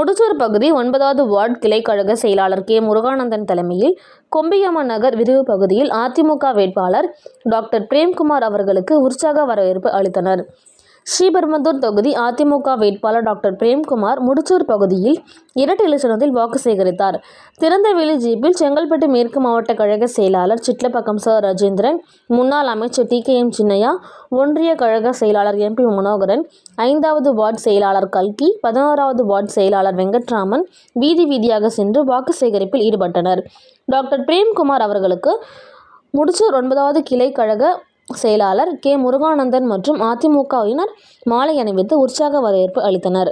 முடிச்சூர் பகுதி 9வது வார்டு கிளை கழக செயலாளர் கே. முருகானந்தன் தலைமையில் கொம்பியம்மன் நகர் விரிவு பகுதியில் அதிமுக வேட்பாளர் டாக்டர் பிரேம்குமார் அவர்களுக்கு உற்சாக வரவேற்பு அளித்தனர். ஸ்ரீபெரும்புதூர் தொகுதி அதிமுக வேட்பாளர் டாக்டர் பிரேம்குமார் முடிச்சூர் பகுதியில் இரட்டை இலச்சினத்தில் வாக்கு சேகரித்தார். திறந்தவெளி ஜீப்பில் செங்கல்பட்டு மேற்கு மாவட்ட கழக செயலாளர் சிட்லப்பாக்கம் ச. ராஜேந்திரன், முன்னாள் அமைச்சர் டி.கே.எம். சின்னையா, ஒன்றிய கழக செயலாளர் எம்.பி. மனோகரன், 5வது வார்டு செயலாளர் கல்கி, 11வது வார்டு செயலாளர் வெங்கட்ராமன் வீதி வீதியாக சென்று வாக்கு சேகரிப்பில் ஈடுபட்டனர். டாக்டர் பிரேம்குமார் அவர்களுக்கு முடிச்சூர் 9வது கிளை கழக செயலாளர் கே. முருகானந்தன் மற்றும் அதிமுகவினர் மாலை அணிவித்து உற்சாக வரவேற்பு அளித்தனர்.